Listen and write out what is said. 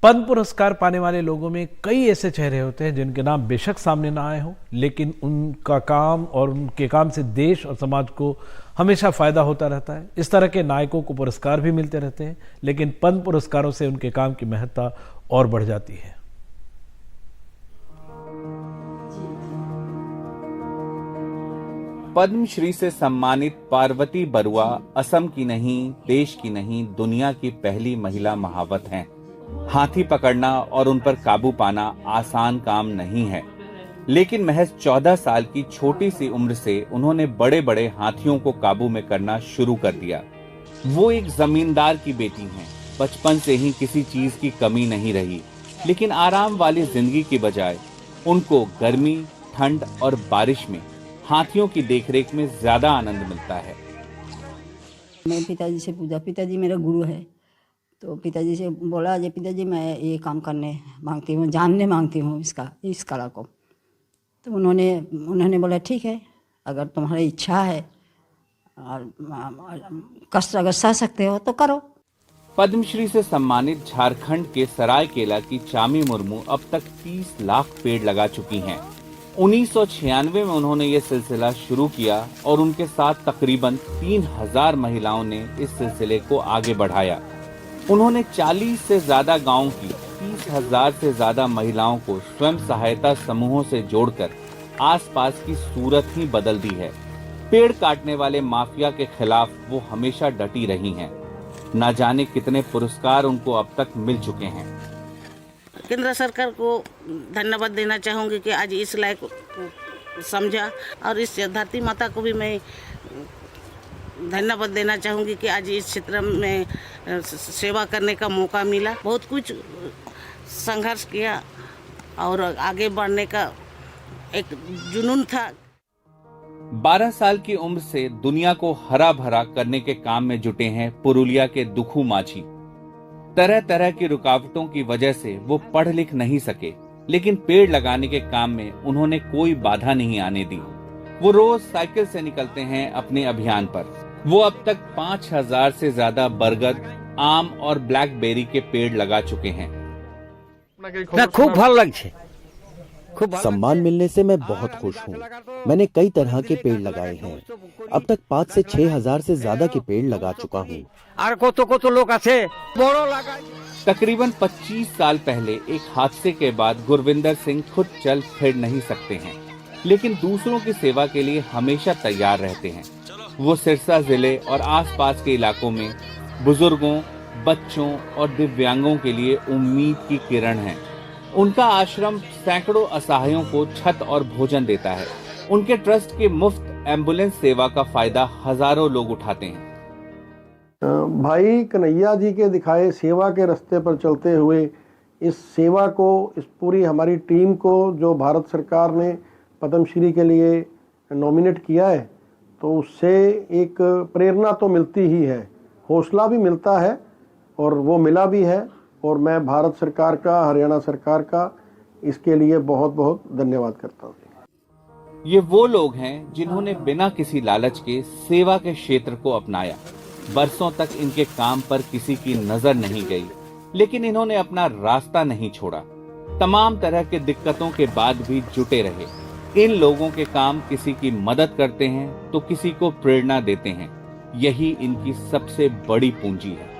पद्म पुरस्कार पाने वाले लोगों में कई ऐसे चेहरे होते हैं जिनके नाम बेशक सामने ना आए हों, लेकिन उनका काम और उनके काम से देश और समाज को हमेशा फायदा होता रहता है। इस तरह के नायकों को पुरस्कार भी मिलते रहते हैं, लेकिन पद्म पुरस्कारों से उनके काम की महत्ता और बढ़ जाती है। पद्मश्री से सम्मानित पार्वती बरुआ असम की नहीं, देश की नहीं, दुनिया की पहली महिला महावत हैं। हाथी पकड़ना और उन पर काबू पाना आसान काम नहीं है, लेकिन महज 14 साल की छोटी सी उम्र से उन्होंने बड़े बड़े हाथियों को काबू में करना शुरू कर दिया। वो एक जमींदार की बेटी हैं। बचपन से ही किसी चीज की कमी नहीं रही, लेकिन आराम वाली जिंदगी की बजाय उनको गर्मी, ठंड और बारिश में हाथियों की देखरेख में ज्यादा आनंद मिलता है। मैं पिताजी से पूछा, पिताजी मेरा गुरु है, तो पिताजी से बोला, जी पिताजी मैं ये काम करने मांगती हूँ, जानने मांगती हूँ इस कला को। तो उन्होंने बोला ठीक है, अगर तुम्हारी इच्छा है और कष्ट अगर सह सकते हो तो करो। पद्मश्री से सम्मानित झारखंड के सरायकेला की चामी मुर्मू अब तक 30 लाख पेड़ लगा चुकी हैं। 1996 में उन्होंने ये सिलसिला शुरू किया और उनके साथ तकरीबन 3000 महिलाओं ने इस सिलसिले को आगे बढ़ाया। उन्होंने 40 से ज्यादा गांवों की 30,000 से ज्यादा महिलाओं को स्वयं सहायता समूहों से जोड़कर आसपास की सूरत ही बदल दी है। पेड़ काटने वाले माफिया के खिलाफ वो हमेशा डटी रही हैं। न जाने कितने पुरस्कार उनको अब तक मिल चुके हैं। केंद्र सरकार को धन्यवाद देना चाहूँगी कि आज इस लायक समझा, और इस धरती माता को भी मैं धन्यवाद देना चाहूँगी कि आज इस क्षेत्र में सेवा करने का मौका मिला। बहुत कुछ संघर्ष किया और आगे बढ़ने का एक जुनून था। 12 साल की उम्र से दुनिया को हरा भरा करने के काम में जुटे हैं पुरुलिया के दुखू माझी। तरह तरह की रुकावटों की वजह से वो पढ़ लिख नहीं सके, लेकिन पेड़ लगाने के काम में उन्होंने कोई बाधा नहीं आने दी। वो रोज साइकिल से निकलते हैं अपने अभियान पर। वो अब तक 5000 से ज्यादा बरगद, आम और ब्लैकबेरी के पेड़ लगा चुके हैं। खूब भालो लगছে। सम्मान मिलने से मैं बहुत खुश हूँ। मैंने कई तरह के पेड़ लगाए हैं। अब तक 5 से 6 हजार से ज्यादा के पेड़ लगा चुका हूँ। तकरीबन 25 साल पहले एक हादसे के बाद गुरविंदर सिंह खुद चल फिर नहीं सकते हैं, लेकिन दूसरों की सेवा के लिए हमेशा तैयार रहते हैं। वो सिरसा जिले और आसपास के इलाकों में बुजुर्गों, बच्चों और दिव्यांगों के लिए उम्मीद की किरण है। उनका आश्रम सैकड़ों असहायों को छत और भोजन देता है। उनके ट्रस्ट की मुफ्त एम्बुलेंस सेवा का फायदा हजारों लोग उठाते हैं। भाई कन्हैया जी के दिखाए सेवा के रास्ते पर चलते हुए इस सेवा को, इस पूरी हमारी टीम को जो भारत सरकार ने पद्मश्री के लिए नॉमिनेट किया है, तो उससे एक प्रेरणा तो मिलती ही है, हौसला भी मिलता है और वो मिला भी है। और मैं भारत सरकार का, हरियाणा सरकार का इसके लिए बहुत बहुत धन्यवाद करता हूँ। ये वो लोग हैं जिन्होंने बिना किसी लालच के सेवा के क्षेत्र को अपनाया। बरसों तक इनके काम पर किसी की नजर नहीं गई, लेकिन इन्होंने अपना रास्ता नहीं छोड़ा। तमाम तरह के दिक्कतों के बाद भी जुटे रहे। इन लोगों के काम किसी की मदद करते हैं तो किसी को प्रेरणा देते हैं। यही इनकी सबसे बड़ी पूंजी है।